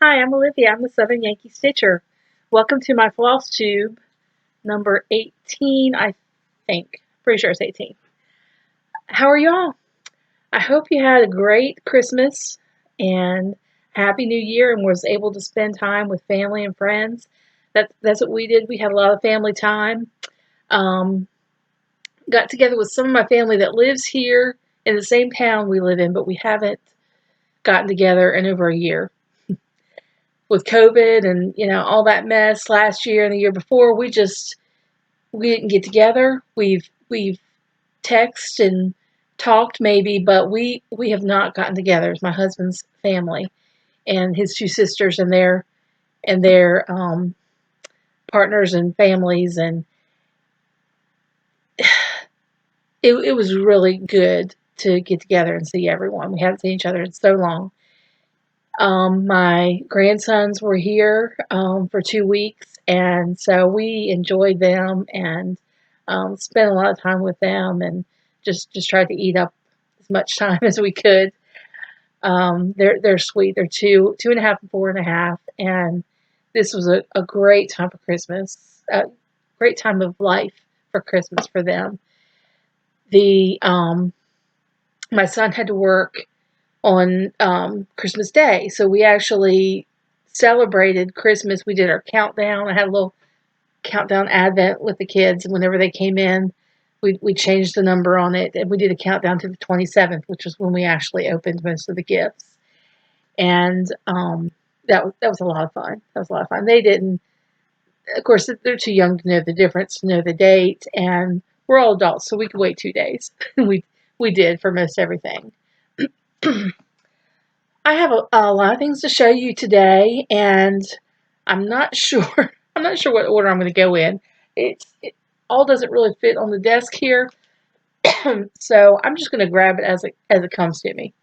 Hi, I'm Olivia. I'm the Southern Yankee Stitcher. Welcome to my Flosstube number 18, I think. Pretty sure it's 18. How are y'all? I hope you had a great Christmas and Happy New Year and was able to spend time with family and friends. That's what we did. We had a lot of family time. Um, got together with some of my family that lives here in the same town we live in, but we haven't gotten together in over a year. With COVID and all that mess last year and the year before, we didn't get together. We've texted and talked maybe, but we have not gotten together. It's my husband's family and his two sisters and their partners and families, and it was really good to get together and see everyone. We haven't seen each other in so long. My grandsons were here for 2 weeks, and so we enjoyed them and spent a lot of time with them, and just tried to eat up as much time as we could. They're sweet. They're 2.5, and 4.5, and this was a great time for Christmas. A great time of life for Christmas for them. The My son had to work on Christmas Day. So we actually celebrated Christmas. We did our countdown. I had a little countdown advent with the kids. And whenever they came in, we changed the number on it. And we did a countdown to the 27th, which was when we actually opened most of the gifts. And that was a lot of fun. That was a lot of fun. They didn't, of course, they're too young to know the difference, to know the date. And we're all adults, so we could wait 2 days. we did for most everything. I have a lot of things to show you today, and I'm not sure. I'm not sure what order I'm going to go in. It all doesn't really fit on the desk here, so I'm just going to grab it as it comes to me.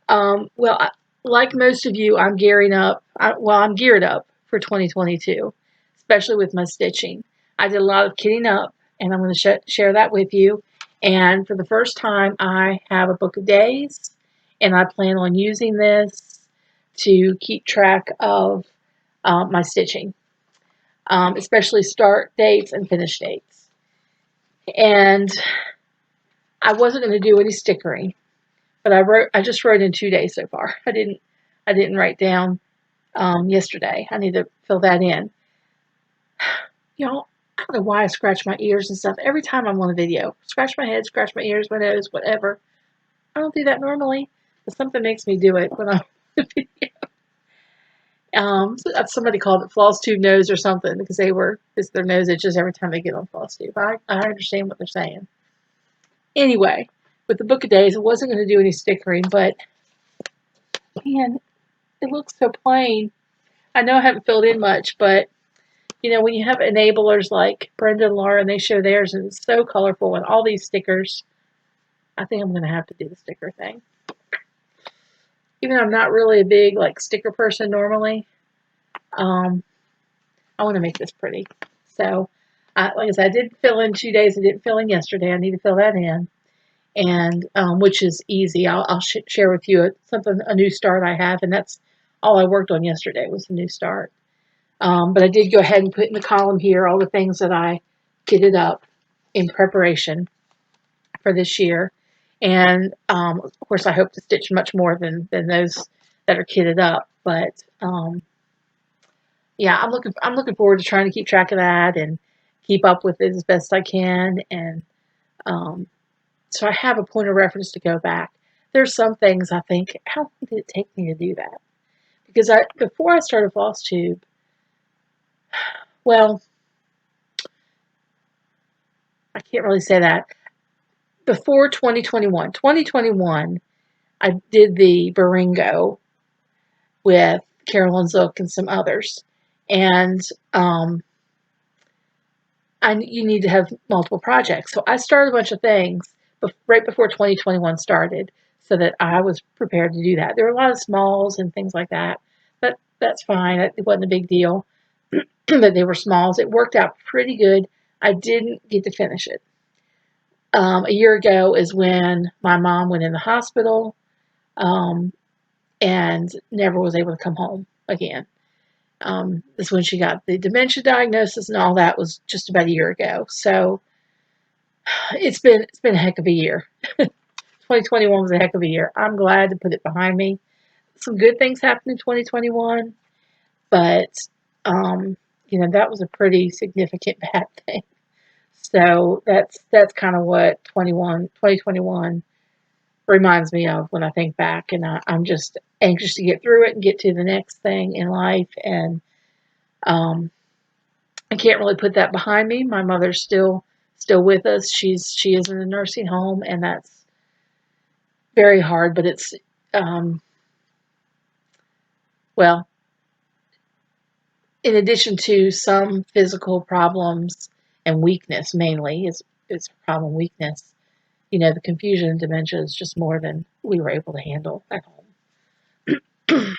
Like most of you, I'm gearing up. I'm geared up for 2022, especially with my stitching. I did a lot of kitting up, and I'm going to share that with you. And for the first time, I have a book of days, and I plan on using this to keep track of my stitching, especially start dates and finish dates. And I wasn't going to do any stickering, but I just wrote in 2 days so far. I didn't write down yesterday. I need to fill that in. Y'all, I don't know why I scratch my ears and stuff every time I'm on a video. Scratch my head, scratch my ears, my nose, whatever. I don't do that normally, but something makes me do it when I'm on a video. Somebody called it Flosstube nose or something because it's their nose itches every time they get on Flosstube. I understand what they're saying. Anyway, with the book of days, I wasn't going to do any stickering, but man, it looks so plain. I know I haven't filled in much, but when you have enablers like Brenda and Laura and they show theirs and it's so colorful and all these stickers, I think I'm going to have to do the sticker thing. Even though I'm not really a big sticker person normally, I want to make this pretty. So, like I said, I did fill in 2 days. I didn't fill in yesterday. I need to fill that in, and which is easy. I'll share with you a new start I have, and that's all I worked on yesterday was a new start. But I did go ahead and put in the column here all the things that I kitted up in preparation for this year. And of course, I hope to stitch much more than those that are kitted up. But yeah, I'm looking forward to trying to keep track of that and keep up with it as best I can. And so I have a point of reference to go back. There's some things I think, how long did it take me to do that? Because before I started Flosstube, well, I can't really say that. Before 2021, I did the Baringo with Carolyn Zook and some others. And you need to have multiple projects. So I started a bunch of things right before 2021 started so that I was prepared to do that. There were a lot of smalls and things like that, but that's fine. It wasn't a big deal that they were smalls. It worked out pretty good. I didn't get to finish it. A year ago is when my mom went in the hospital. and never was able to come home again. This is when she got the dementia diagnosis, and all that was just about a year ago. So it's been a heck of a year. 2021 was a heck of a year. I'm glad to put it behind me. Some good things happened in 2021, but that was a pretty significant bad thing. So that's kind of what 2021 reminds me of when I think back, and I'm just anxious to get through it and get to the next thing in life. And I can't really put that behind me. My mother's still with us. She is in a nursing home, and that's very hard. But it's well, in addition to some physical problems and weakness, mainly is problem weakness. The confusion and dementia is just more than we were able to handle at home.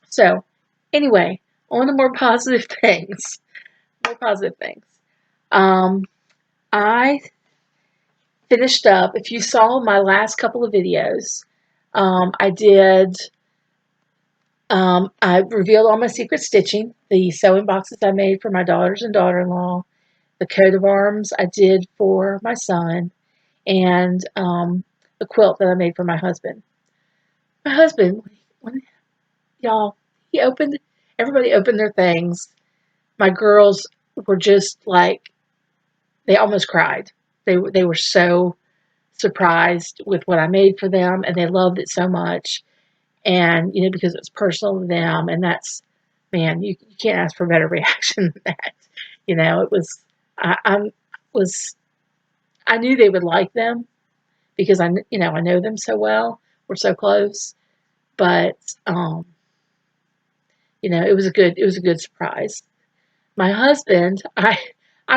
So, anyway, on to more positive things. More positive things. I finished up. If you saw my last couple of videos, I did. I revealed all my secret stitching, the sewing boxes I made for my daughters and daughter-in-law, the coat of arms I did for my son, and the quilt that I made for my husband. My husband, y'all, everybody opened their things. My girls were just like, they almost cried. They were so surprised with what I made for them, and they loved it so much. And, because it's personal to them, and that's, man, you can't ask for a better reaction than that. It was, I knew they would like them because I know them so well. We're so close, but, it was a good surprise. My husband, I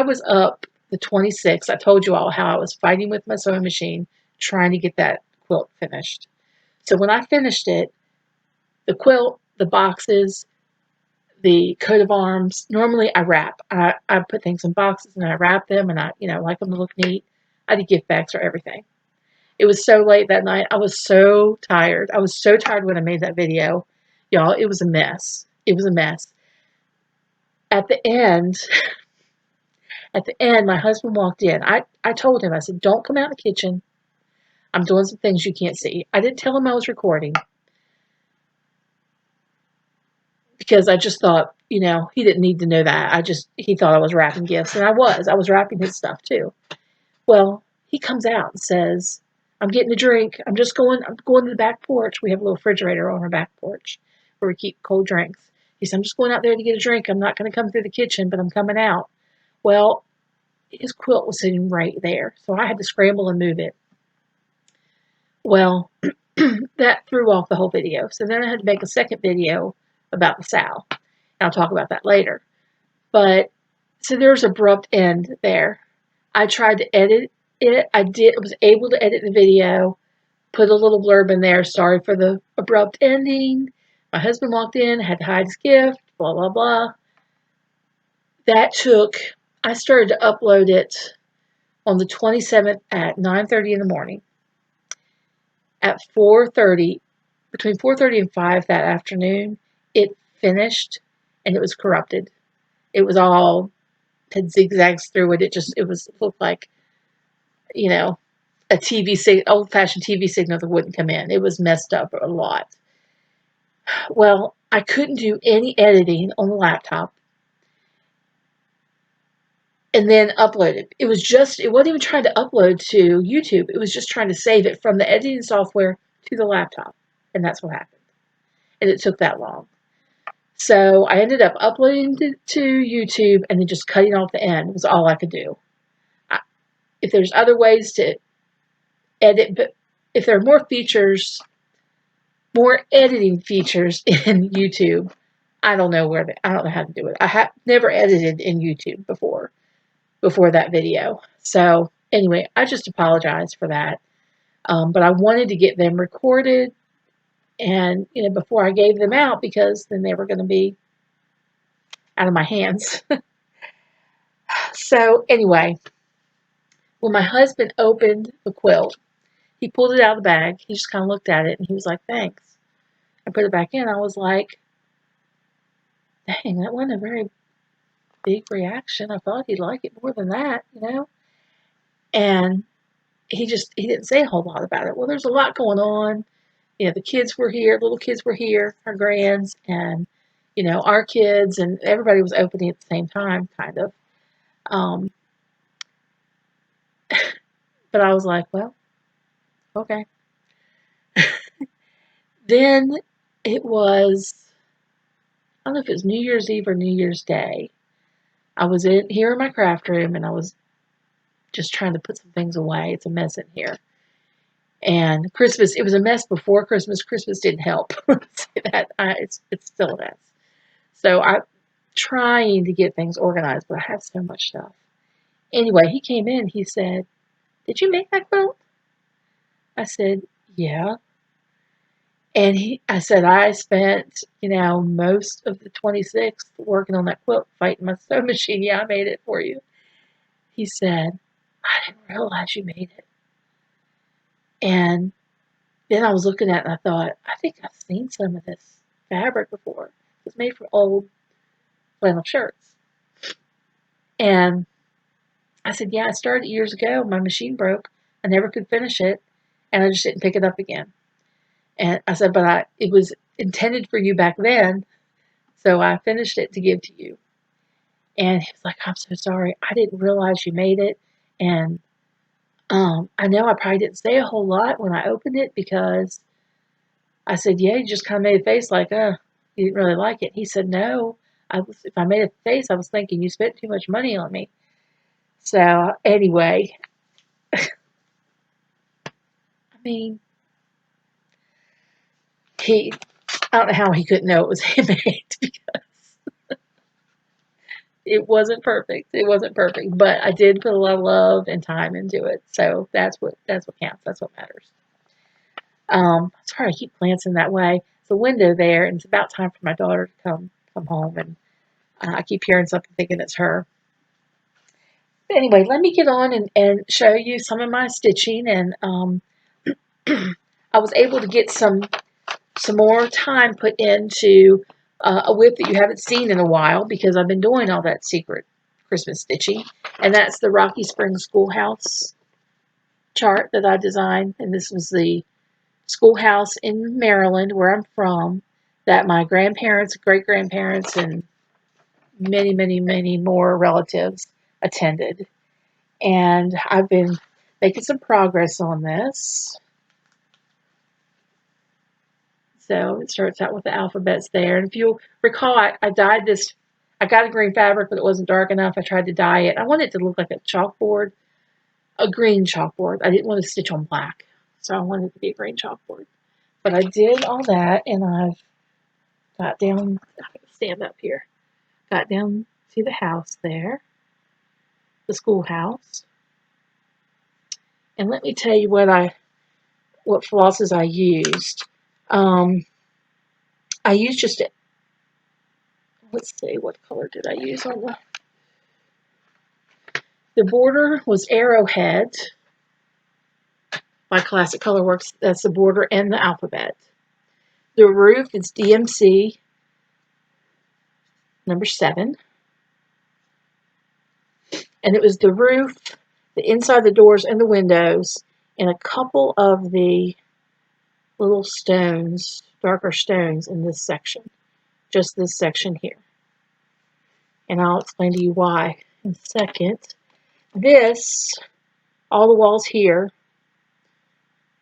was up the 26th. I told you all how I was fighting with my sewing machine trying to get that quilt finished. So when I finished it, the quilt, the boxes, the coat of arms, normally I wrap. I put things in boxes and I wrap them, and I like them to look neat. I did gift bags for everything. It was so late that night. I was so tired. I was so tired when I made that video. Y'all, it was a mess. It was a mess. At the end, my husband walked in. I told him, I said, don't come out in the kitchen. I'm doing some things you can't see. I didn't tell him I was recording because I just thought, he didn't need to know that. He thought I was wrapping gifts, and I was wrapping his stuff too. Well, he comes out and says, I'm getting a drink. I'm going to the back porch. We have a little refrigerator on our back porch where we keep cold drinks. He said, I'm just going out there to get a drink. I'm not going to come through the kitchen, but I'm coming out. Well, his quilt was sitting right there, so I had to scramble and move it. Well, that threw off the whole video. So then I had to make a second video about the sow. And I'll talk about that later. But, so there's an abrupt end there. I tried to edit it. I was able to edit the video, put a little blurb in there, sorry for the abrupt ending. My husband walked in, had to hide his gift, blah, blah, blah. I started to upload it on the 27th at 9:30 in the morning. At 4:30, between 4:30 and 5 that afternoon, it finished, and it was corrupted. It was all, had zigzags through it. It looked like, a old-fashioned TV signal that wouldn't come in. It was messed up a lot. Well, I couldn't do any editing on the laptop and then upload it. It wasn't even trying to upload to YouTube. It was just trying to save it from the editing software to the laptop. And that's what happened. And it took that long. So I ended up uploading to YouTube and then just cutting off the end. It was all I could do. If there's other ways to edit, but if there are more editing features in YouTube, I don't know how to do it. I have never edited in YouTube before that video. So anyway, I just apologize for that. But I wanted to get them recorded and, before I gave them out, because then they were going to be out of my hands. So anyway, when my husband opened the quilt, he pulled it out of the bag. He just kind of looked at it and he was like, thanks. I put it back in. I was like, dang, that wasn't a very big reaction. I thought he'd like it more than that, you know? And he didn't say a whole lot about it. Well, there's a lot going on. You know, the kids were here, little kids were here, our grands, and, you know, our kids, and everybody was opening at the same time, kind of. Um, but I was like, well, okay. Then it was, I don't know if it was New Year's Eve or New Year's Day. I was here in my craft room, and I was just trying to put some things away. It's a mess in here. And Christmas, it was a mess before Christmas. Christmas didn't help. It's still a mess. So I'm trying to get things organized, but I have so much stuff. Anyway, he came in. He said, "Did you make that quilt?" I said, "Yeah." And I said, "I spent, you know, most of the 26th working on that quilt, fighting my sewing machine. Yeah, I made it for you." He said, "I didn't realize you made it." And then I was looking at it and I thought, I think I've seen some of this fabric before. It's made from old flannel shirts. And I said, yeah, I started years ago. My machine broke. I never could finish it. And I just didn't pick it up again. And I said, but it was intended for you back then. So I finished it to give to you. And he was like, I'm so sorry. I didn't realize you made it. And I know I probably didn't say a whole lot when I opened it because I said, yeah, you just kind of made a face like, you didn't really like it. He said, no, if I made a face, I was thinking you spent too much money on me. So anyway, I mean, I don't know how he couldn't know it was handmade because it wasn't perfect. It wasn't perfect, but I did put a lot of love and time into it. So that's what counts. That's what matters. Sorry, I keep glancing that way. It's a window there, and it's about time for my daughter to come home, and I keep hearing something thinking it's her. But anyway, let me get on and show you some of my stitching, and I was able to get some more time put into a whip that you haven't seen in a while because I've been doing all that secret Christmas stitching, and that's the Rocky Springs Schoolhouse chart that I designed, and this was the schoolhouse in Maryland, where I'm from, that my grandparents, great-grandparents, and many, many, many more relatives attended. And I've been making some progress on this. So it starts out with the alphabets there. And if you'll recall, I dyed this. I got a green fabric, but it wasn't dark enough. I tried to dye it. I wanted it to look like a chalkboard, a green chalkboard. I didn't want to stitch on black, so I wanted it to be a green chalkboard. But I did all that, and I've got down. I'm going to stand up here. Got down to the house there, the schoolhouse. And let me tell you what flosses I used. I used just, let's see, what color did I use on the border was Arrowhead by Classic Colorworks. That's the border and the alphabet. The roof is DMC number 7. And it was the roof, the inside the doors and the windows, and a couple of the little stones, darker stones in this section. Just this section here. And I'll explain to you why in a second. This, all the walls here,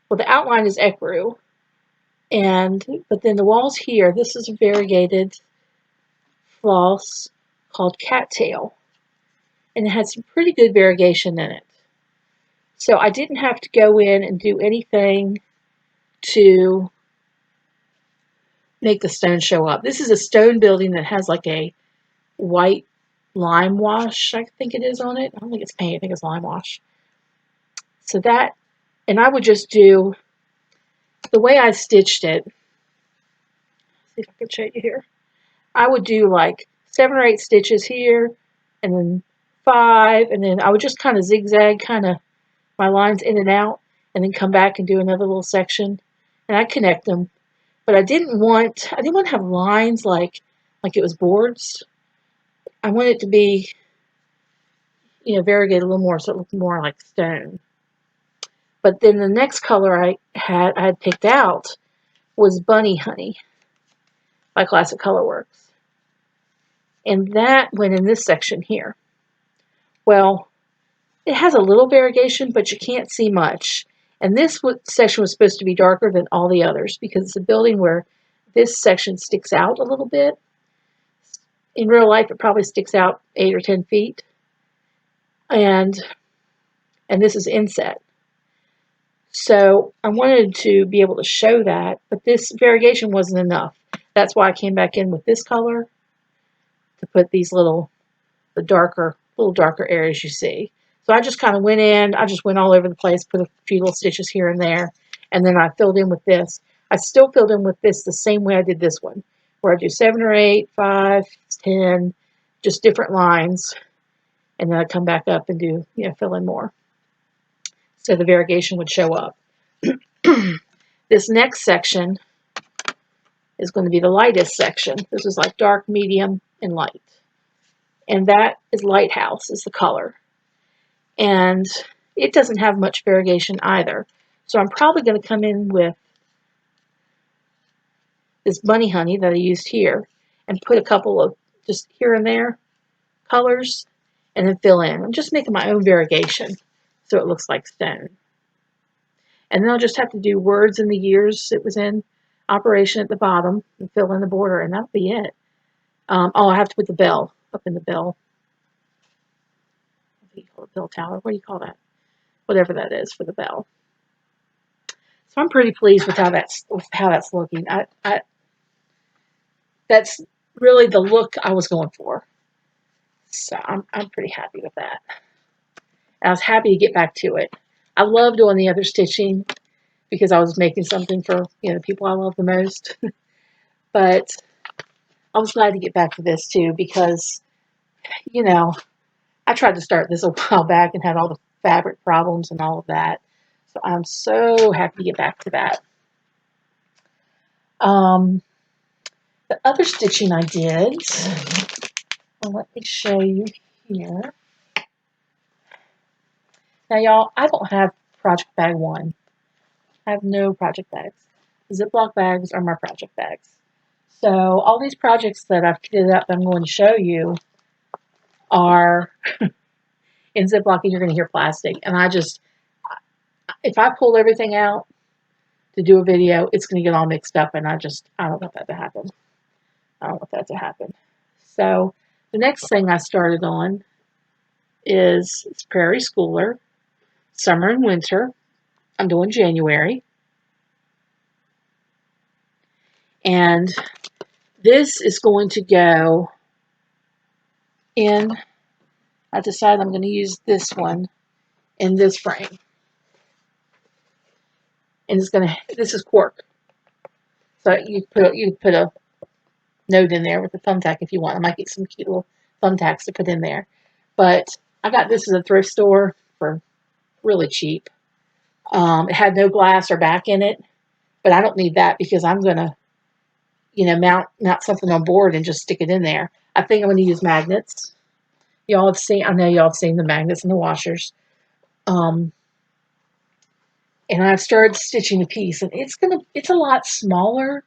well, the outline is ecru, but then the walls here, this is a variegated floss called cattail, and it had some pretty good variegation in it. So I didn't have to go in and do anything to make the stone show up. This is a stone building that has like a white lime wash, I think it is on it. I don't think it's paint, I think it's lime wash. So that, and I would just do, the way I stitched it, see if I can show you here. I would do like 7 or 8 stitches here, and then 5, and then I would just kind of zigzag kind of my lines in and out, and then come back and do another little section, and I'd connect them. but I didn't want to have lines like it was boards. I wanted it to be, variegated a little more so it looked more like stone. But then the next color I had picked out was Bunny Honey by Classic Colorworks. And that went in this section here. Well, it has a little variegation, but you can't see much. And this section was supposed to be darker than all the others because it's a building where this section sticks out a little bit. In real life, it probably sticks out 8 or 10 feet. And this is inset. So I wanted to be able to show that, but this variegation wasn't enough. That's why I came back in with this color to put these little darker areas you see. So I just kind of went in, I just went all over the place, put a few little stitches here and there, and then I filled in with this. I still filled in with this the same way I did this one, where I do 7 or 8, 5, 10, just different lines, and then I come back up and do, fill in more. So the variegation would show up. This next section is going to be the lightest section. This is like dark, medium, and light. And that is Lighthouse, is the color. And it doesn't have much variegation either. So I'm probably going to come in with this Bunny Honey that I used here and put a couple of just here and there colors and then fill in. I'm just making my own variegation so it looks like stone. And then I'll just have to do words and the years it was in operation at the bottom and fill in the border, and that'll be it. I have to put the bell up in the bell. What do you call it? Bell tower? What do you call that? Whatever that is for the bell. So I'm pretty pleased with how that's looking. That's really the look I was going for. So I'm pretty happy with that. And I was happy to get back to it. I love doing the other stitching because I was making something for the people I love the most. But I was glad to get back to this too because I tried to start this a while back and had all the fabric problems and all of that. So I'm so happy to get back to that. The other stitching I did, well, let me show you here. Now, y'all, I don't have project bag 1. I have no project bags. Ziploc bags are my project bags. So all these projects that I've kitted up that I'm going to show you are in Ziploc, and you're going to hear plastic. And if I pull everything out to do a video, it's going to get all mixed up, and I don't want that to happen. I don't want that to happen. So the next thing I started on is Prairie Schooler, Summer and Winter. I'm doing January. And this is going to go in, I decided I'm going to use this one in this frame. And this is cork. So you put a note in there with a thumbtack if you want. I might get some cute little thumbtacks to put in there. But I got this at a thrift store for really cheap. It had no glass or back in it, but I don't need that because I'm going to, mount something on board and just stick it in there. I think I'm going to use magnets. I know y'all have seen the magnets and the washers. And I've started stitching the piece, and it's a lot smaller.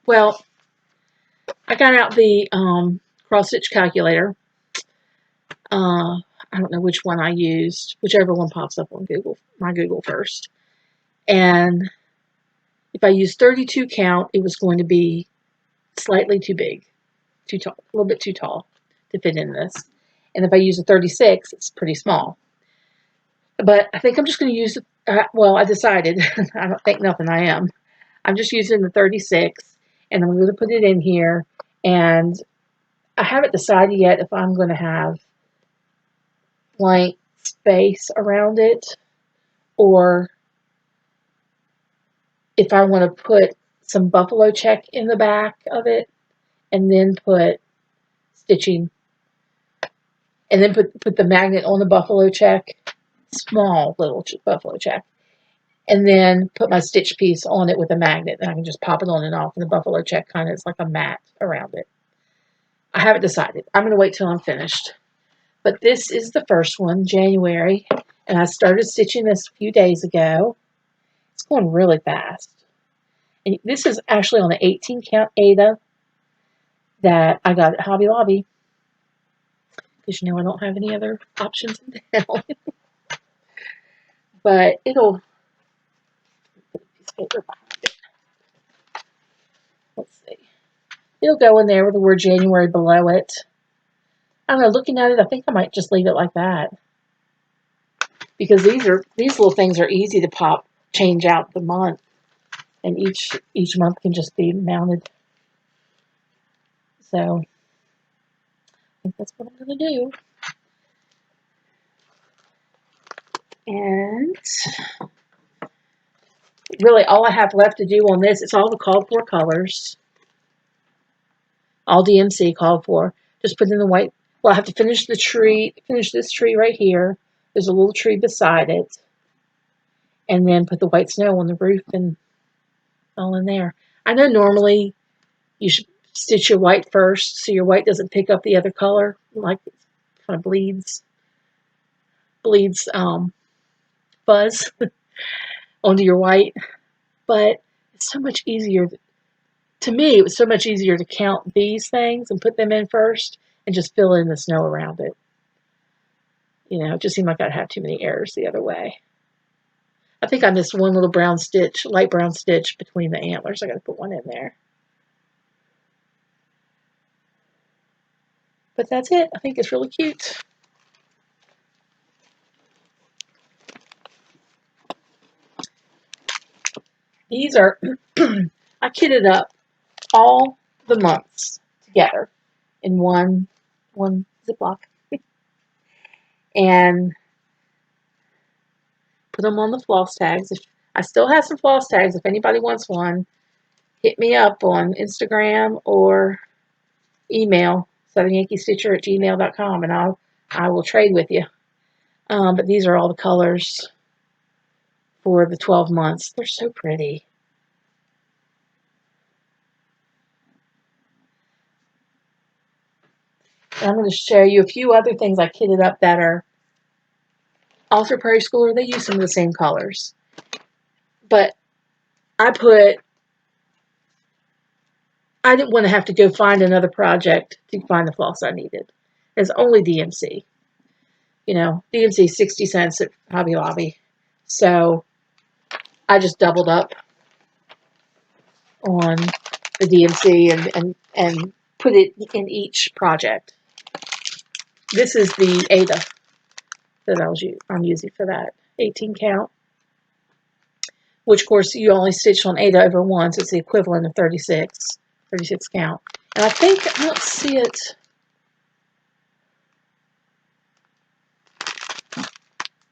Well, I got out the cross stitch calculator. I don't know which one I used, whichever one pops up on my Google first. And if I use 32 count, it was going to be slightly too big, too tall, a little bit too tall to fit in this. And if I use a 36, it's pretty small. But I think I'm just going to use, I decided, I don't think nothing I am. I'm just using the 36, and I'm going to put it in here. And I haven't decided yet if I'm going to have blank space around it or if I want to put some buffalo check in the back of it and then put stitching and then put the magnet on the buffalo check, small little buffalo check, and then put my stitch piece on it with a magnet, and I can just pop it on and off, and the buffalo check kind of is like a mat around it. I haven't decided. I'm going to wait till I'm finished. But this is the first one, January, and I started stitching this a few days ago. It's going really fast. And this is actually on an 18 count Aida that I got at Hobby Lobby, because I don't have any other options in town. But it'll put a piece of paper behind it. Let's see. It'll go in there with the word January below it. I don't know, looking at it, I think I might just leave it like that. Because these little things are easy to change out the month. And each month can just be mounted. So I think that's what I'm going to do. And really all I have left to do on this, it's all the called for colors. All DMC called for. Just put in the white. Well, I have to finish the tree, finish this tree right here. There's a little tree beside it. And then put the white snow on the roof and all in there. I know normally you should stitch your white first so your white doesn't pick up the other color. Like it kind of bleeds fuzz onto your white. But it's so much easier. To me, it was so much easier to count these things and put them in first and just fill in the snow around it. It just seemed like I'd have too many errors the other way. I think I missed one little brown stitch, light brown stitch between the antlers. I got to put one in there. But that's it. I think it's really cute. These are, I kitted up all the months together in one Ziploc. And put them on the floss tags. I still have some floss tags. If anybody wants one, hit me up on Instagram or email, southernyankeestitcher@gmail.com, and I will trade with you. But these are all the colors for the 12 months. They're so pretty. And I'm going to show you a few other things I kitted up that are also Prairie Schooler. They use some of the same colors. But I didn't want to have to go find another project to find the floss I needed. It's only DMC. DMC 60 cents at Hobby Lobby. So I just doubled up on the DMC and put it in each project. This is the Aida that I'm using for that 18 count, which of course you only stitch on Aida over once. It's the equivalent of 36 count. And I think, I don't see it.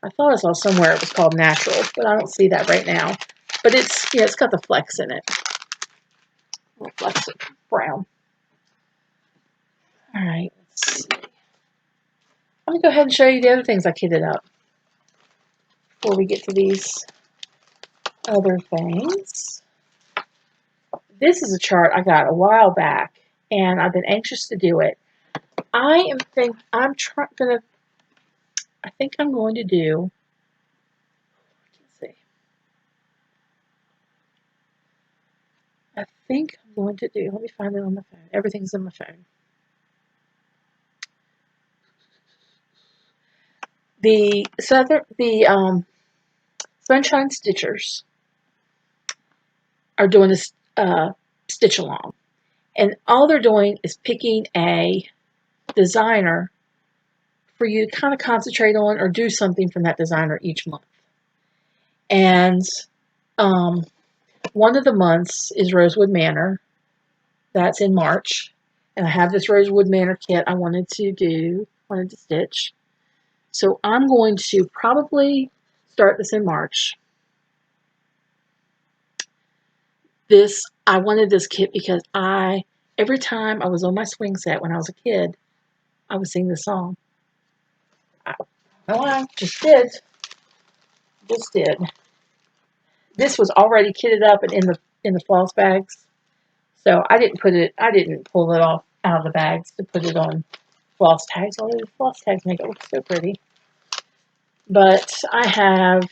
I thought I saw somewhere it was called natural, but I don't see that right now. But it's got the flex in it. Flex of brown. All right, let's see. I'm going to go ahead and show you the other things I kitted up before we get to these other things. This is a chart I got a while back, and I've been anxious to do it. I think I'm going to do, let's see. Let me find it on my phone. Everything's on my phone. The Sunshine Stitchers are doing this stitch along, and all they're doing is picking a designer for you to kind of concentrate on or do something from that designer each month. And one of the months is Rosewood Manor. That's in March, and I have this Rosewood Manor kit I wanted to stitch. So I'm going to probably start this in March. I wanted this kit because every time I was on my swing set when I was a kid, I would sing this song. I just did. this was already kitted up and in the floss bags. So I didn't pull it off out of the bags to put it on floss tags, although the floss tags make it look so pretty. But I have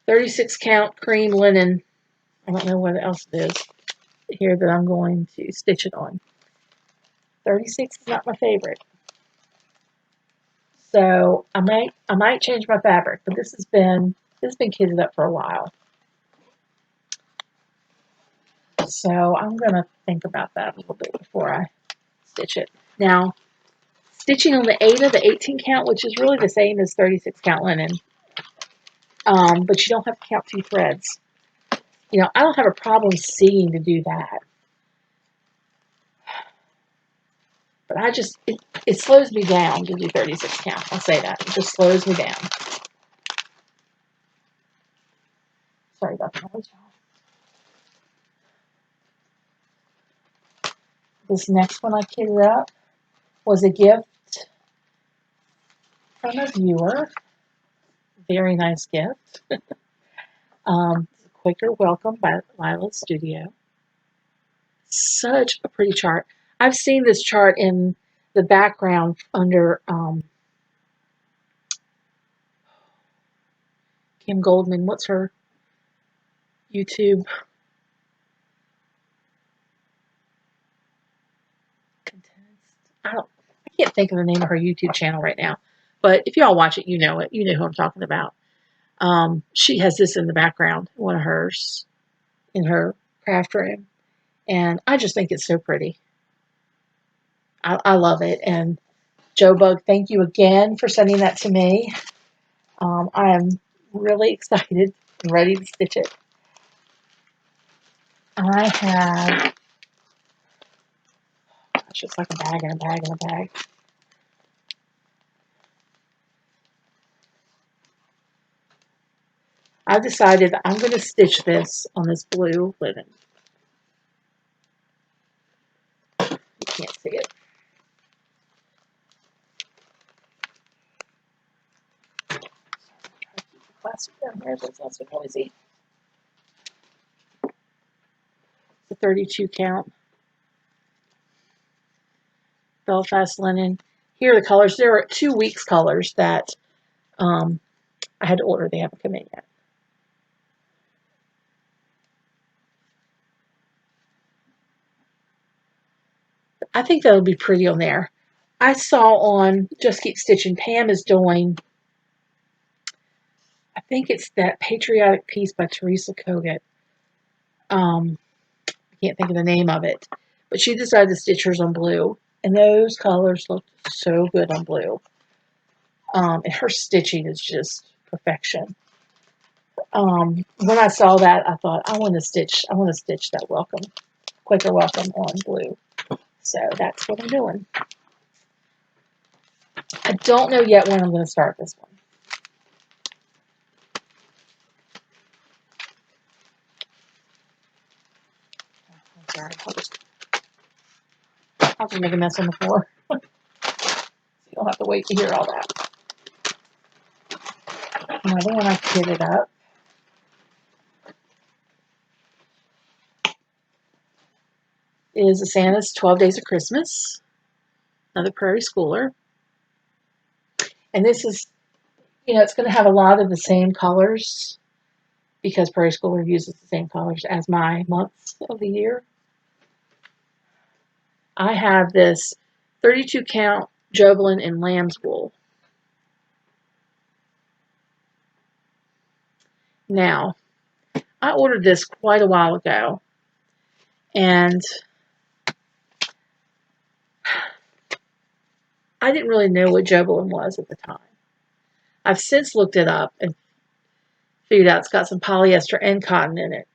.36 count cream linen. I don't know what else it is here that I'm going to stitch it on. 36 is not my favorite. So I might change my fabric, but this has been kitted up for a while. So I'm gonna think about that a little bit before I stitch it. Now, stitching on the Aida, the 18 count, which is really the same as 36 count linen, but you don't have to count 2 threads. You know, I don't have a problem seeing to do that. But I just, it slows me down to do 36 count. I'll say that. It just slows me down. Sorry about the noise, y'all. This next one I kitted up was a gift from a viewer. Very nice gift. Quaker Welcome by Lila Studio. Such a pretty chart. I've seen this chart in the background under Kim Goldman. What's her YouTube? I can't think of the name of her YouTube channel right now. But if y'all watch it, you know it. You know who I'm talking about. She has this in the background, one of hers, in her craft room. And I just think it's so pretty. I love it. And Joe Bug, thank you again for sending that to me. I am really excited and ready to stitch it. I have, gosh, it's like a bag and a bag and a bag. I've decided that I'm going to stitch this on this blue linen. You can't see it. Plastic down here, but it's not so noisy. It's a 32 count. Belfast linen. Here are the colors. There are 2 weeks colors that I had to order. They haven't come in yet. I think that'll be pretty on there. I saw on Just Keep Stitching, Pam is doing, I think it's that patriotic piece by Teresa Kogut. I can't think of the name of it, but she decided to stitch hers on blue, and those colors look so good on blue. And her stitching is just perfection. When I saw that, I thought I want to stitch that Quaker Welcome on blue. So that's what I'm doing. I don't know yet when I'm going to start this one. I'm sorry, I'll just make a mess on the floor. So you don't have to wait to hear all that. Another one I kitted up is a Santa's 12 Days of Christmas. Another Prairie Schooler. And this is, you know, it's going to have a lot of the same colors because Prairie Schooler uses the same colors as my months of the year. I have this 32 count Jovelin and lamb's wool. Now, I ordered this quite a while ago, and I didn't really know what Jovelin was at the time. I've since looked it up and figured out it's got some polyester and cotton in it,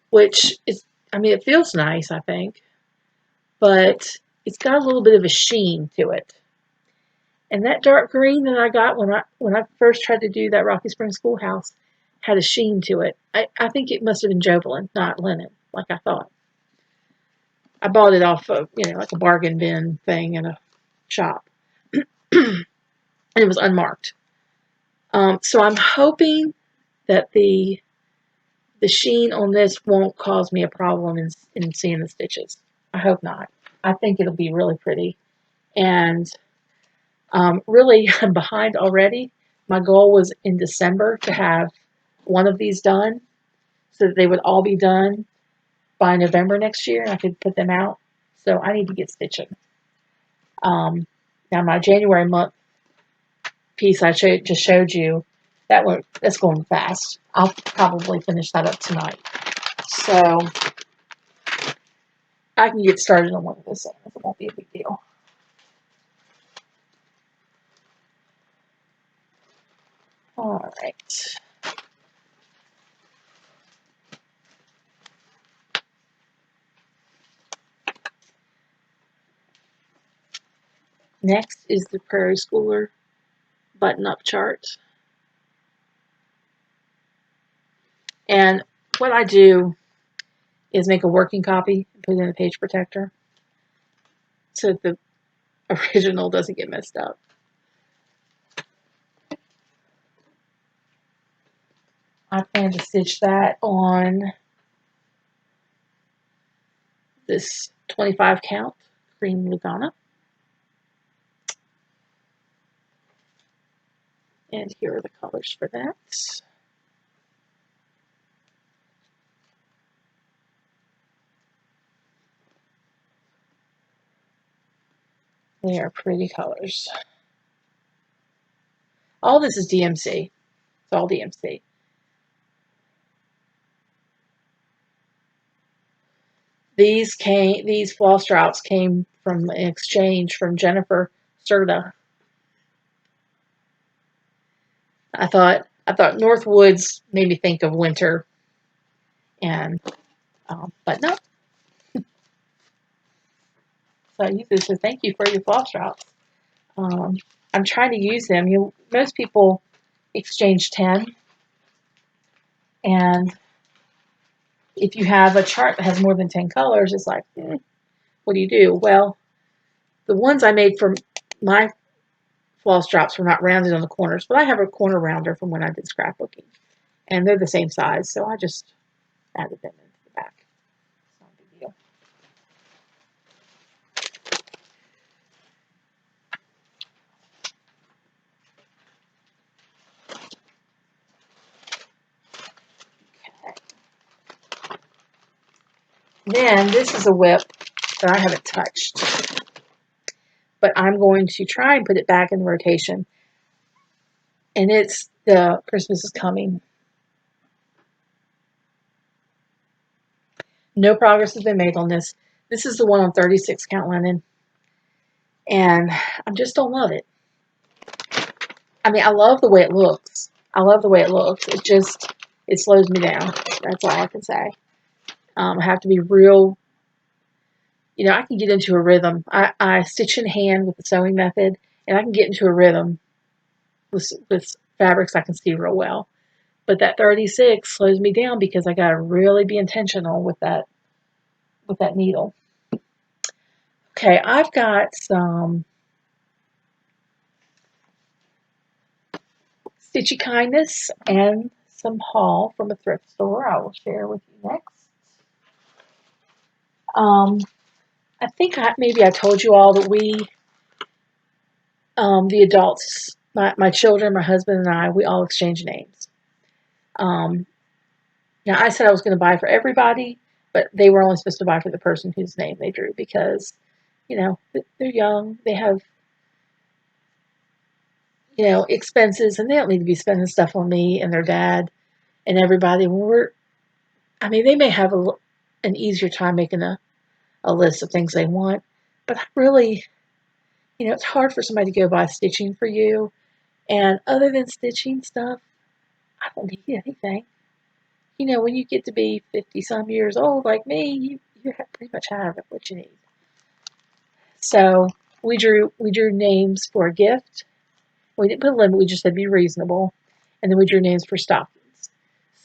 which is, I mean, it feels nice, I think, but it's got a little bit of a sheen to it. And that dark green that I got when I first tried to do that Rocky Springs Schoolhouse had a sheen to it. I think it must have been Jovelin, not linen, like I thought. I bought it off of, like a bargain bin thing in a shop. And it was unmarked. So I'm hoping that the sheen on this won't cause me a problem in seeing the stitches. I hope not. I think it'll be really pretty. And really, I'm behind already. My goal was in December to have one of these done so that they would all be done by November next year and I could put them out. So I need to get stitching. Now my January month piece I just showed you, that's going fast. I'll probably finish that up tonight. So I can get started on one of those things. It won't be a big deal. All right. Next is the Prairie Schooler button-up chart. And what I do is make a working copy and put it in a page protector so that the original doesn't get messed up. I plan to stitch that on this 25 count cream Lugana. And here are the colors for that. They are pretty colors. All this is DMC. It's all DMC. These floss drops came from an exchange from Jennifer Serta. I thought Northwoods made me think of winter, and but no. So I use this. So thank you for your floss drops. I'm trying to use them. Most people exchange 10, and if you have a chart that has more than 10 colors, it's like, what do you do? Well, the ones I made for my floss drops were not rounded on the corners, but I have a corner rounder from when I did scrapbooking, and they're the same size, so I just added them into the back. It's not a big deal. Okay. Then this is a whip that I haven't touched, but I'm going to try and put it back in rotation, and it's the Christmas is Coming. No progress has been made on this. This is the one on 36 count linen, and I just don't love it. I mean, I love the way it looks. It slows me down. That's all I can say. I have to be real, I can get into a rhythm. I stitch in hand with the sewing method, and I can get into a rhythm with fabrics I can see real well. But that 36 slows me down because I got to really be intentional with that needle. Okay, I've got some Stitchy Kindness and some haul from a thrift store I will share with you next. I think maybe I told you all that we, the adults, my children, my husband, and I, we all exchange names. Now, I said I was going to buy for everybody, but they were only supposed to buy for the person whose name they drew because, they're young, they have, expenses, and they don't need to be spending stuff on me and their dad and everybody. They may have an easier time making a list of things they want, but really, it's hard for somebody to go buy stitching for you. And other than stitching stuff, I don't need anything. When you get to be 50-some years old like me, you pretty much have what you need. So we drew names for a gift. We didn't put a limit, we just said be reasonable. And then we drew names for stockings.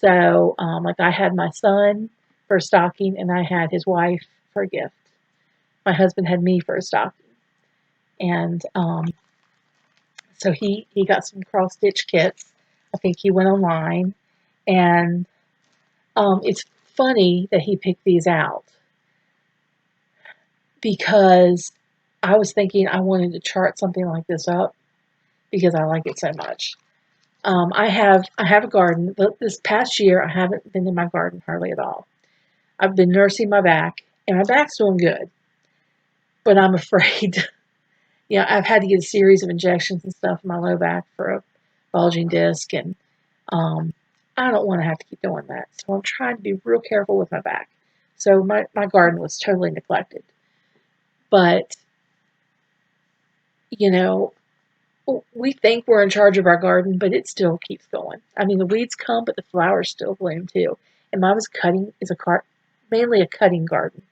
So, like I had my son for a stocking, and I had his wife for a gift. my husband had me for a stocking. And so he got some cross stitch kits. I think he went online, and it's funny that he picked these out because I was thinking I wanted to chart something like this up because I like it so much. I have a garden, but this past year I haven't been in my garden hardly at all. I've been nursing my back, and my back's doing good, but I'm afraid. I've had to get a series of injections and stuff in my low back for a bulging disc, and I don't want to have to keep doing that. So I'm trying to be real careful with my back. So my garden was totally neglected. But, we think we're in charge of our garden, but it still keeps going. I mean, the weeds come, but the flowers still bloom too. And mine was mainly a cutting garden.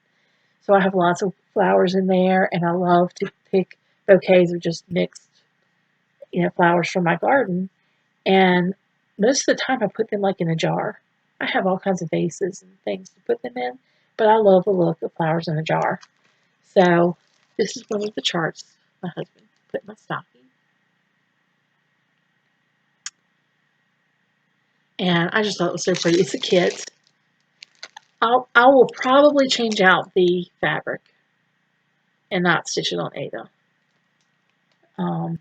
So I have lots of flowers in there, and I love to pick bouquets of just mixed, flowers from my garden. And most of the time I put them like in a jar. I have all kinds of vases and things to put them in, but I love the look of flowers in a jar. So this is one of the charts my husband put in my stocking. And I just thought it was so pretty. It's a kit. I will probably change out the fabric and not stitch it on Aida. I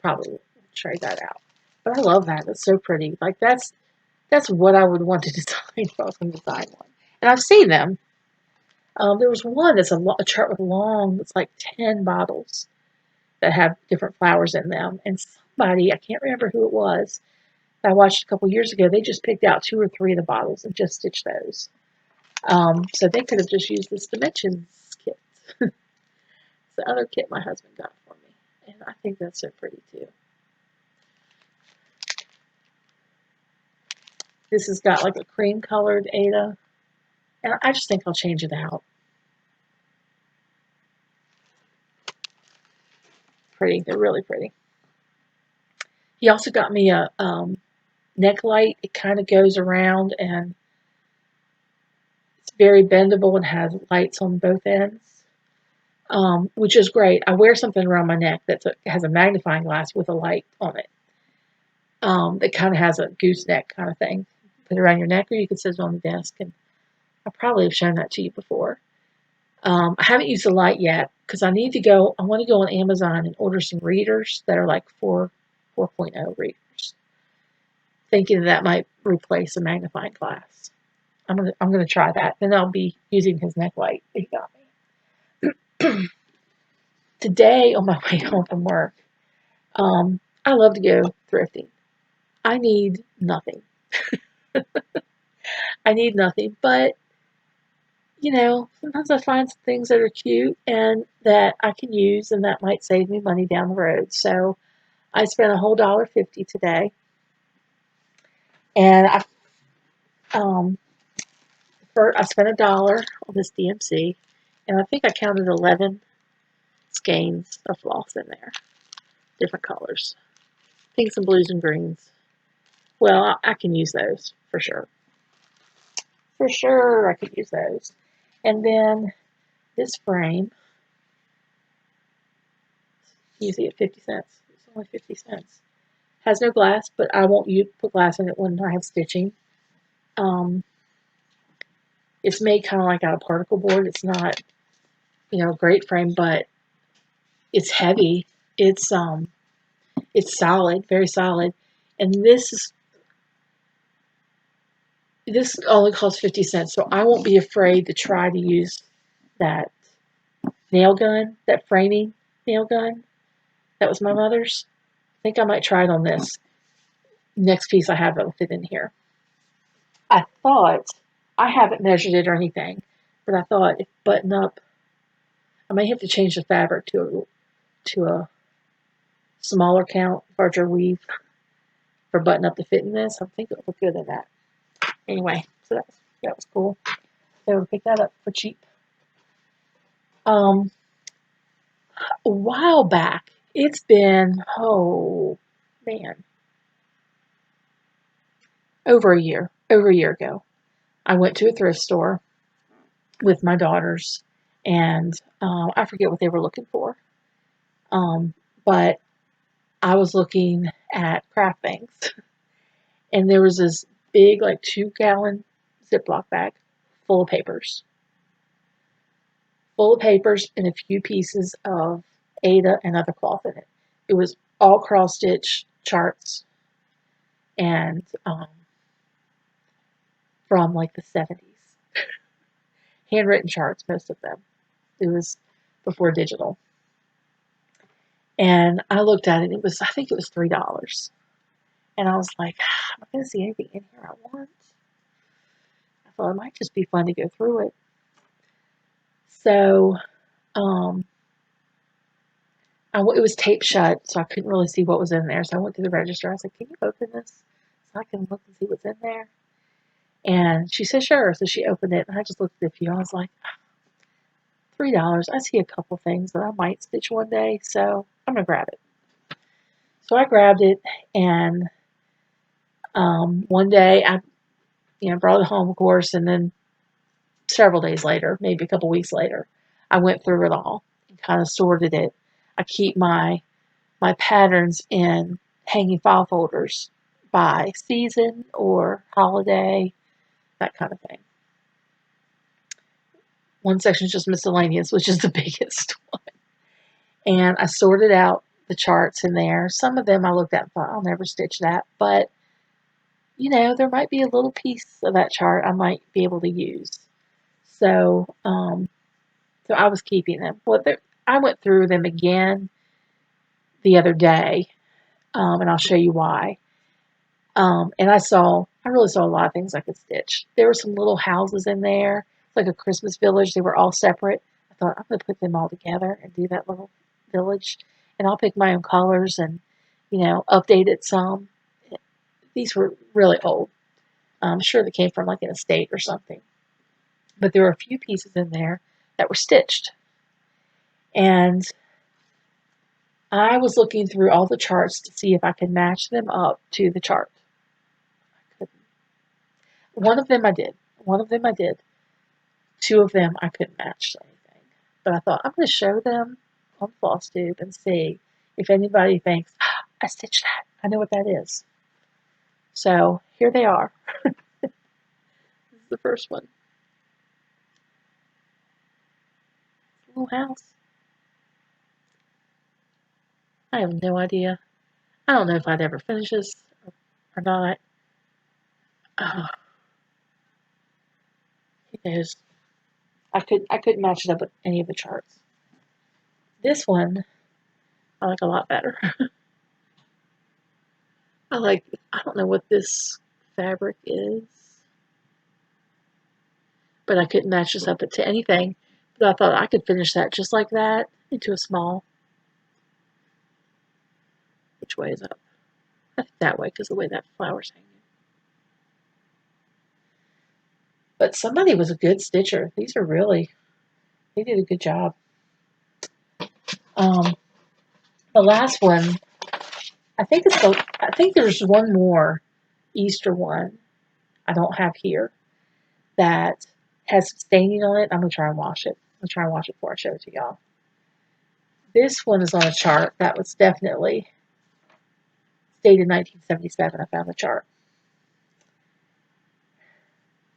probably will try that out. But I love that. It's so pretty. Like that's what I would want to design if I was going to design one. And I've seen them. There was one that's a chart with it's like 10 bottles that have different flowers in them. And somebody, I can't remember who it was, that I watched a couple years ago, they just picked out 2 or 3 of the bottles and just stitched those. So they could have just used this Dimensions kit. It's the other kit my husband got for me. And I think that's so pretty too. This has got like a cream colored Aida. And I just think I'll change it out. Pretty. They're really pretty. He also got me a neck light. It kind of goes around, and it's very bendable and has lights on both ends, which is great. I wear something around my neck that has a magnifying glass with a light on it. That kind of has a gooseneck kind of thing. Put it around your neck, or you can sit it on the desk. And I probably have shown that to you before. I haven't used the light yet because I want to go on Amazon and order some readers that are like 4.0 readers, thinking that might replace a magnifying glass. I'm gonna try that. Then I'll be using his neck light that he got me. Today on my way home from work, I love to go thrifting. I need nothing. I need nothing, but sometimes I find some things that are cute and that I can use, and that might save me money down the road. So I spent a whole $1.50 today, and I spent $1 on this DMC, and I think I counted 11 skeins of floss in there, different colors, pinks and blues and greens. Well, I can use those for sure. For sure, I could use those. And then this frame, you see it 50 cents. It's only 50 cents. Has no glass, but I won't put glass in it when I have stitching. It's made kind of like out of particle board. It's not, a great frame, but it's heavy. It's solid, very solid. And this only costs 50 cents, so I won't be afraid to try to use that nail gun, that framing nail gun. That was my mother's. I think I might try it on this next piece I have that'll fit in here. I haven't measured it or anything, but I thought if button up, I may have to change the fabric to a smaller count, larger weave for button up to fit in this. I think it'll look good in that. Anyway, so that was cool. So pick that up for cheap. A while back, it's been, over a year ago, I went to a thrift store with my daughters, and I forget what they were looking for. But I was looking at craft things, and there was this big, like 2-gallon Ziploc bag full of papers. Full of papers and a few pieces of Aida and other cloth in it. It was all cross stitch charts and from like the 70s. Handwritten charts, most of them. It was before digital. And I looked at it, I think it was $3. And I was like, am I going to see anything in here I want? I thought it might just be fun to go through it. So, it was taped shut, so I couldn't really see what was in there. So I went to the register. I said, can you open this so I can look and see what's in there? And she said, sure. So she opened it, and I just looked at a few. I was like, $3. I see a couple things that I might stitch one day, so I'm going to grab it. So I grabbed it, and one day I brought it home, of course, and then several days later, maybe a couple weeks later, I went through it all and kind of sorted it. I keep my patterns in hanging file folders by season or holiday, that kind of thing. One section is just miscellaneous, which is the biggest one. And I sorted out the charts in there. Some of them I looked at and thought, I'll never stitch that. But, there might be a little piece of that chart I might be able to use. So, I was keeping them. I went through them again the other day, and I'll show you why. And I really saw a lot of things I could stitch. There were some little houses in there, like a Christmas village. They were all separate. I thought, I'm going to put them all together and do that little village. And I'll pick my own colors and, update it some. These were really old. I'm sure they came from like an estate or something. But there were a few pieces in there that were stitched. And I was looking through all the charts to see if I could match them up to the chart. I couldn't. One of them I did. Two of them I couldn't match anything. But I thought, I'm going to show them on Flosstube and see if anybody thinks, I stitched that. I know what that is. So here they are. This is the first one. Little house. I have no idea. I don't know if I'd ever finish this or not. Who knows? I couldn't match it up with any of the charts. This one I like a lot better. I don't know what this fabric is, but I couldn't match this up to anything. But I thought I could finish that just like that into a small. Which way is up? I think that way because the way that flower's hanging. But somebody was a good stitcher. They did a good job. The last one, I think there's one more Easter one I don't have here that has staining on it. I'm going to try and wash it. I'm going to try and wash it before I show it to y'all. This one is on a chart that was definitely dated 1977. I found the chart.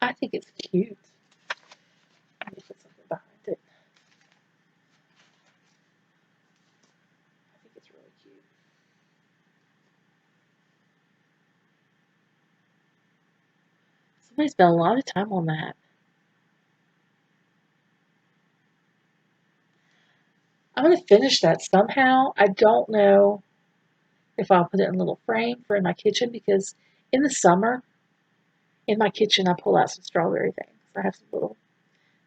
I think it's cute. Let me put something behind it. I think it's really cute. Somebody spent a lot of time on that. I'm going to finish that somehow. I don't know if I'll put it in a little frame for in my kitchen because in the summer, in my kitchen, I pull out some strawberry things. I have some little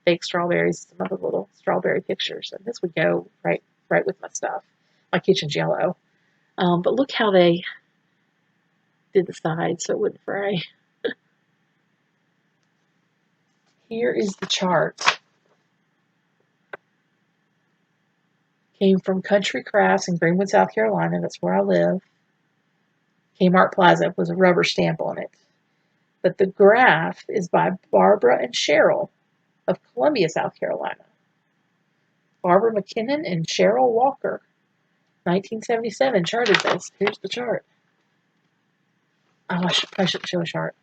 fake strawberries, some other little strawberry pictures, and this would go right with my stuff. My kitchen's yellow. But look how they did the sides so it wouldn't fray. Here is the chart. Came from Country Crafts in Greenwood, South Carolina. That's where I live. Kmart Plaza was a rubber stamp on it. But the graph is by Barbara and Cheryl of Columbia, South Carolina. Barbara McKinnon and Cheryl Walker. 1977 charted this. Here's the chart. Oh, I shouldn't show a chart.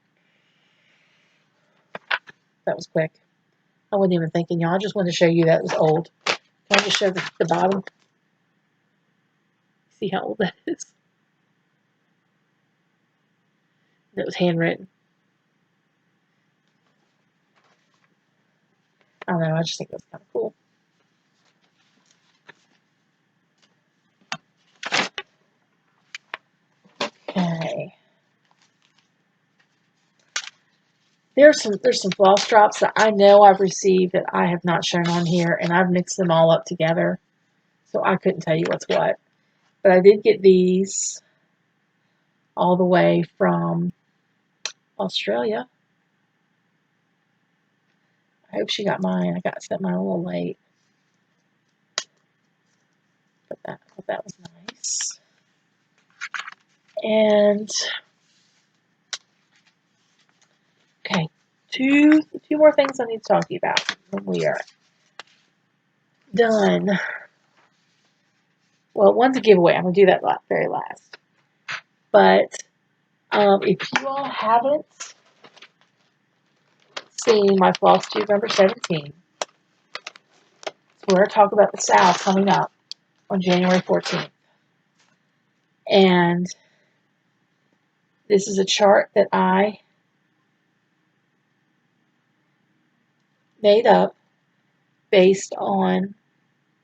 That was quick. I wasn't even thinking, y'all. I just wanted to show you that it was old. Can I just show the bottom? See how old that is? It was handwritten. I don't know. I just think that's kind of cool. Okay. There's some floss drops that I know I've received that I have not shown on here, and I've mixed them all up together, so I couldn't tell you what's what. But I did get these all the way from Australia. I hope she got mine. I got sent mine a little late. But I thought that was nice. And okay, two more things I need to talk to you about when we are done. Well, one's a giveaway. I'm gonna do that very last. But if you all haven't seen my Flosstube number 17, we're going to talk about the South coming up on January 14th. And this is a chart that I made up based on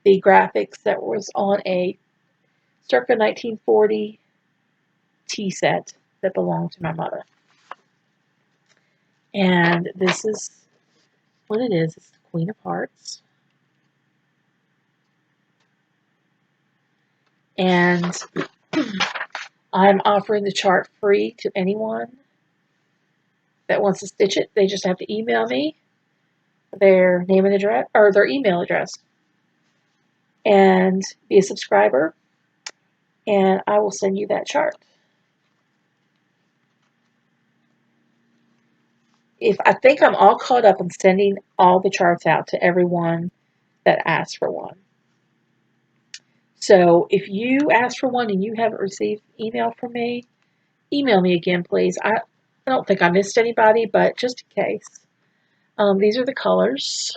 the graphics that was on a circa 1940 tea set that belonged to my mother. And this is what it is. It's the Queen of Hearts. And I'm offering the chart free to anyone that wants to stitch it. They just have to email me their name and address, or their email address, and be a subscriber, and I will send you that chart. I think I'm all caught up in sending all the charts out to everyone that asked for one. So if you asked for one and you haven't received email from me, email me again, please. I don't think I missed anybody, but just in case. These are the colors.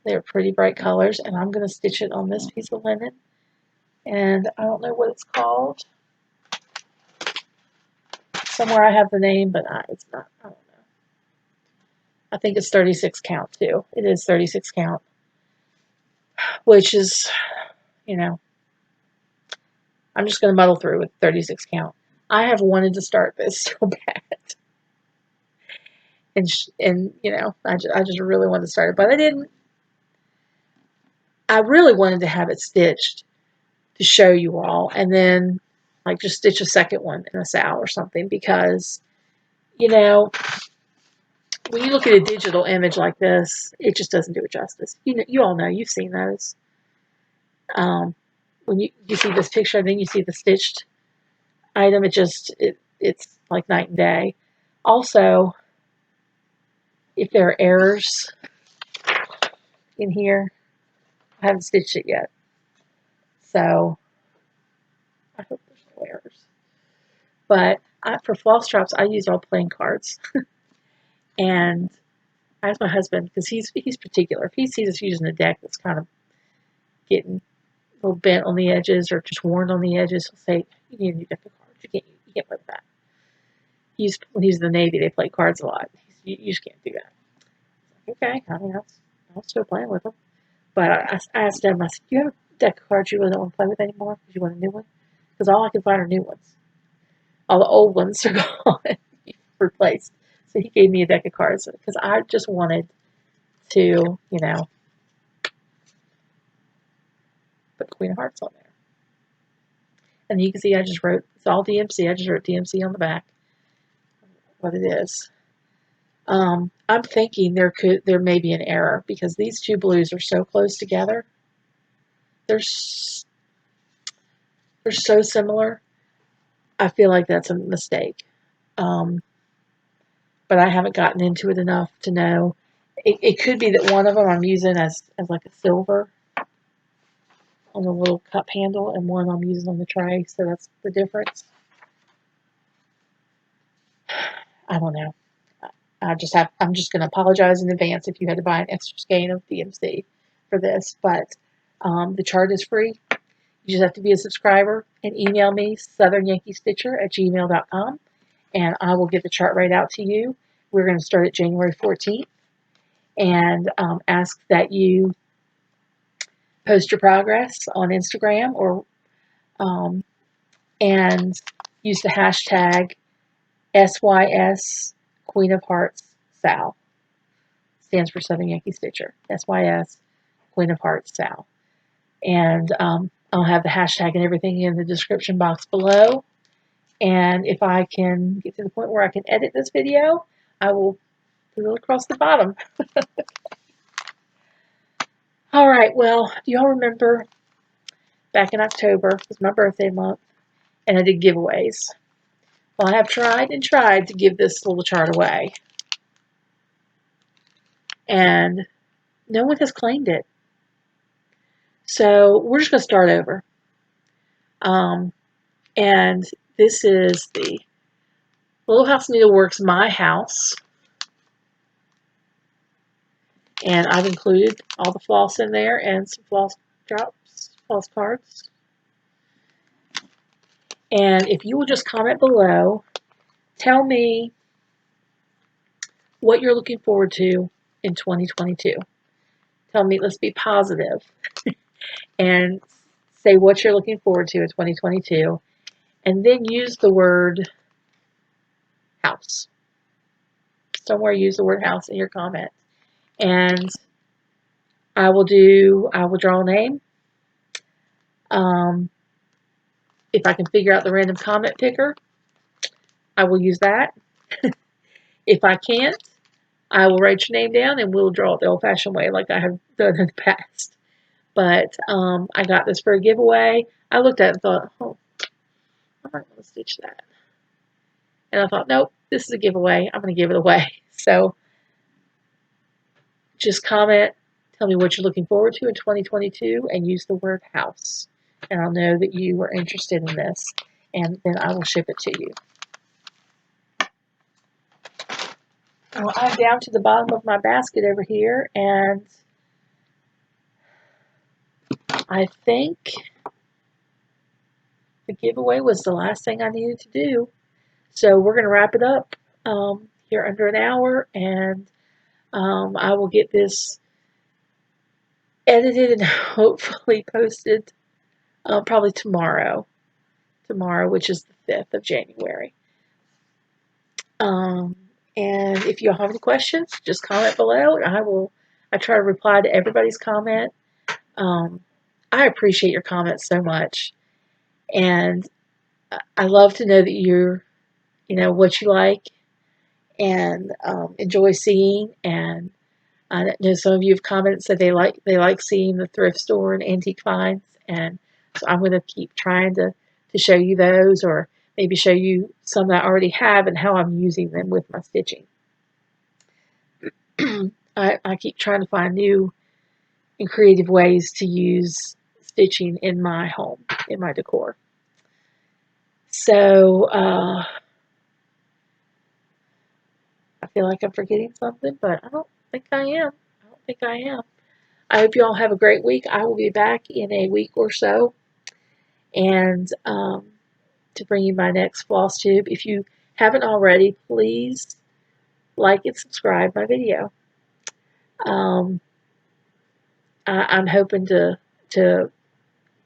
They're pretty bright colors, and I'm going to stitch it on this piece of linen. And I don't know what it's called. Somewhere I have the name, but it's not. I don't know. I think it's 36 count too. It is 36 count, which is, I'm just going to muddle through with 36 count. I have wanted to start this so bad. And I just really wanted to start it, but I didn't. I really wanted to have it stitched to show you all, and then like just stitch a second one in a sow or something, because when you look at a digital image like this, it just doesn't do it justice. You all know, you've seen those. When you see this picture and then you see the stitched item, it's like night and day. Also, if there are errors in here, I haven't stitched it yet, so I hope there's no errors. But for floss drops, I use all plain cards. And I asked my husband, because he's particular. If he sees us using a deck that's kind of getting a little bent on the edges or just worn on the edges, he'll say, "You need a new deck of cards. You can't play with that." When he was in the Navy, they played cards a lot. You just can't do that. Okay, I mean, I'll still playing with them. But I asked him, I said, "Do you have a deck of cards you really don't want to play with anymore? Because you want a new one?" Because all I can find are new ones. All the old ones are gone, replaced. So he gave me a deck of cards because I just wanted to, put Queen of Hearts on there. And you can see I just wrote, it's all DMC. I just wrote DMC on the back, what it is. I'm thinking there may be an error because these two blues are so close together. They're so similar. I feel like that's a mistake. But I haven't gotten into it enough to know it could be that one of them I'm using as like a silver on the little cup handle, and one I'm using on the tray, so that's the difference. I don't know. I'm just going to apologize in advance if you had to buy an extra skein of DMC for this, but the chart is free. You just have to be a subscriber and email me, southernyankeestitcher@gmail.com, and I will get the chart right out to you. We're going to start at January 14th, and ask that you post your progress on Instagram or and use the hashtag SYS Queen of Hearts Sal. Stands for Southern Yankee Stitcher. SYS Queen of Hearts Sal. And I'll have the hashtag and everything in the description box below. And if I can get to the point where I can edit this video, I will put it across the bottom. All right, well, do y'all remember back in October was my birthday month, and I did giveaways. Well, I have tried and tried to give this little chart away, and no one has claimed it. So we're just going to start over. And this is the Little House Needleworks My House. And I've included all the floss in there and some floss drops, floss cards. And if you will just comment below, tell me what you're looking forward to in 2022. Tell me, let's be positive, and say what you're looking forward to in 2022. And then use the word house. Somewhere use the word house in your comment. And I will draw a name. If I can figure out the random comment picker, I will use that. If I can't, I will write your name down and we'll draw it the old-fashioned way like I have done in the past. But I got this for a giveaway. I looked at it and thought, oh, I'm not going to stitch that. And I thought, nope, this is a giveaway. I'm going to give it away. So just comment, tell me what you're looking forward to in 2022, and use the word house. And I'll know that you are interested in this, and then I will ship it to you. Well, I'm down to the bottom of my basket over here, and I think the giveaway was the last thing I needed to do. So we're going to wrap it up here under an hour, and I will get this edited and hopefully posted probably tomorrow, which is the 5th of January. And if you have any questions, just comment below, and I try to reply to everybody's comment. I appreciate your comments so much, and I love to know that you know what you like and enjoy seeing. And I know some of you have commented said they like seeing the thrift store and antique finds, and so I'm going to keep trying to show you those, or maybe show you some that I already have and how I'm using them with my stitching. I keep trying to find new and creative ways to use stitching in my home, in my decor. So I feel like I'm forgetting something, but I don't think I am. I hope you all have a great week. I will be back in a week or so, and to bring you my next Flosstube. If you haven't already, please like and subscribe my video. I'm hoping to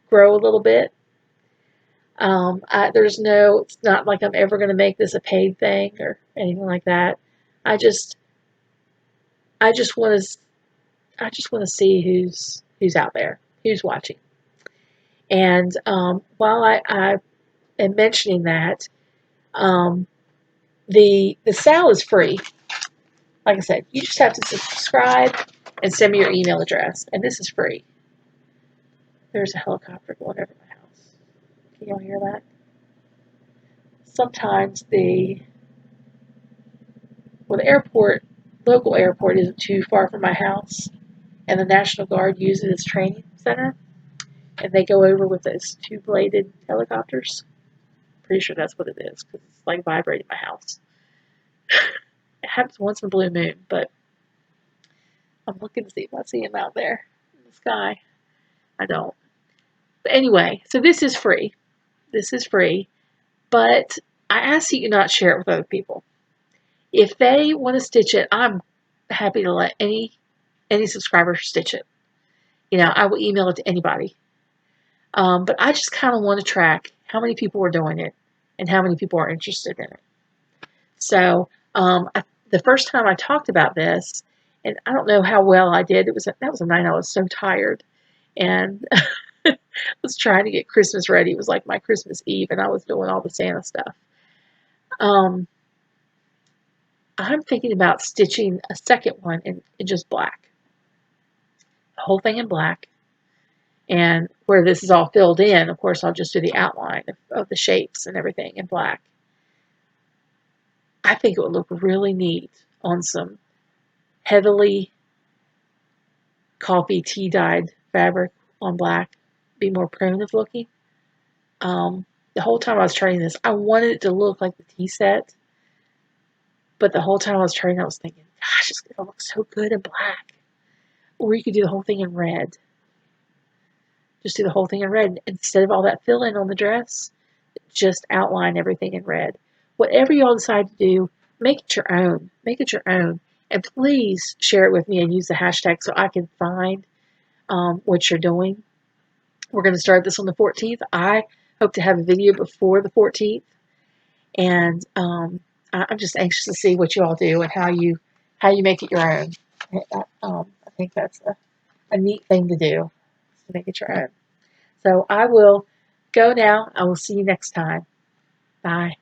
grow a little bit. It's not like I'm ever going to make this a paid thing or anything like that. I just want to see who's out there, who's watching. And while I am mentioning that, the sale is free. Like I said, you just have to subscribe and send me your email address, and this is free. There's a helicopter going over my house. Can y'all hear that? Sometimes the airport local airport isn't too far from my house, and the National Guard uses it as training center, and they go over with those two-bladed helicopters. Pretty sure that's what it is because it's like vibrating my house. It happens once in a blue moon, but I'm looking to see if I see him out there in the sky. I don't. But anyway, so this is free. This is free, but I ask that you not share it with other people. If they want to stitch it, I'm happy to let any subscriber stitch it. You know, I will email it to anybody. But I just kind of want to track how many people are doing it and how many people are interested in it. So the first time I talked about this, and I don't know how well I did. That was a night I was so tired, and was trying to get Christmas ready. It was like my Christmas Eve, and I was doing all the Santa stuff. I'm thinking about stitching a second one in just black. The whole thing in black. And where this is all filled in, of course, I'll just do the outline of the shapes and everything in black. I think it would look really neat on some heavily coffee tea dyed fabric on black. Be more primitive looking. The whole time I was trying this, I wanted it to look like the tea set. But the whole time I was trying, I was thinking, gosh, it's going to look so good in black. Or you could do the whole thing in red. Just do the whole thing in red. Instead of all that fill-in on the dress, just outline everything in red. Whatever y'all decide to do, make it your own. Make it your own. And please share it with me and use the hashtag so I can find what you're doing. We're going to start this on the 14th. I hope to have a video before the 14th. And I'm just anxious to see what you all do and how you make it your own. I think that's a neat thing to do, to make it your own. So I will go now. I will see you next time. Bye.